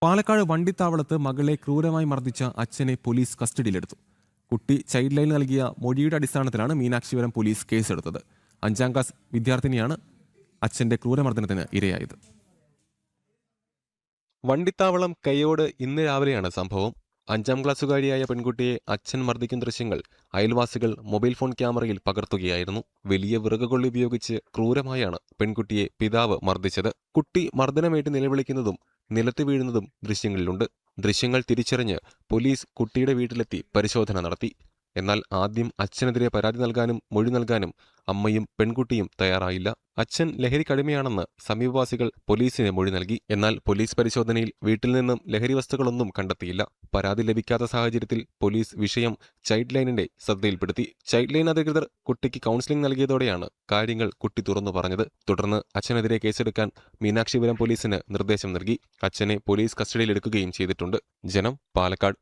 പാലക്കാട് വണ്ടിത്താവളത്ത് മകളെ ക്രൂരമായി മർദ്ദിച്ച അച്ഛനെ പോലീസ് കസ്റ്റഡിയിലെടുത്തു. കുട്ടി ചൈൽഡ് ലൈൻ നൽകിയ മൊഴിയുടെ അടിസ്ഥാനത്തിലാണ് മീനാക്ഷിപുരം പോലീസ് കേസെടുത്തത്. 5ാം ക്ലാസ് വിദ്യാർത്ഥിനിയാണ് അച്ഛന്റെ ക്രൂരമർദ്ദനത്തിന് ഇരയായത്. വണ്ടിത്താവളം കയ്യോട് ഇന്ന് രാവിലെയാണ് സംഭവം. 5ാം ക്ലാസ്സുകാരിയായ പെൺകുട്ടിയെ അച്ഛൻ മർദ്ദിക്കുന്ന ദൃശ്യങ്ങൾ അയൽവാസികൾ മൊബൈൽ ഫോൺ ക്യാമറയിൽ പകർത്തുകയായിരുന്നു. വലിയ വിറകുകൊള്ളി ഉപയോഗിച്ച് ക്രൂരമായാണ് പെൺകുട്ടിയെ പിതാവ് മർദ്ദിച്ചത്. കുട്ടി മർദ്ദനമേറ്റ് നിലവിളിക്കുന്നതും നിലത്ത് വീഴുന്നതും ദൃശ്യങ്ങളിലുണ്ട്. ദൃശ്യങ്ങൾ തിരിച്ചറിഞ്ഞ് പോലീസ് കുട്ടിയുടെ വീട്ടിലെത്തി പരിശോധന നടത്തി. എന്നാൽ ആദ്യം അച്ഛനെതിരെ പരാതി നൽകാനും മൊഴി നൽകാനും അമ്മയും പെൺകുട്ടിയും തയ്യാറായില്ല. അച്ഛൻ ലഹരിക്കടിമയാണെന്ന് സമീപവാസികൾ പോലീസിന് മൊഴി നൽകി. എന്നാൽ പോലീസ് പരിശോധനയിൽ വീട്ടിൽ നിന്നും ലഹരി വസ്തുക്കളൊന്നും കണ്ടെത്തിയില്ല. പരാതി ലഭിക്കാത്ത സാഹചര്യത്തിൽ പോലീസ് വിഷയം ചൈൽഡ് ലൈനിന്റെ ശ്രദ്ധയിൽപ്പെടുത്തി. ചൈൽഡ് ലൈൻ അധികൃതർ കുട്ടിക്ക് കൗൺസിലിംഗ് നൽകിയതോടെയാണ് കാര്യങ്ങൾ കുട്ടി തുറന്നു പറഞ്ഞത്. തുടർന്ന് അച്ഛനെതിരെ കേസെടുക്കാൻ മീനാക്ഷിപുരം പോലീസിന് നിർദ്ദേശം നൽകി. അച്ഛനെ പോലീസ് കസ്റ്റഡിയിലെടുക്കുകയും ചെയ്തിട്ടുണ്ട്. ജനം, പാലക്കാട്.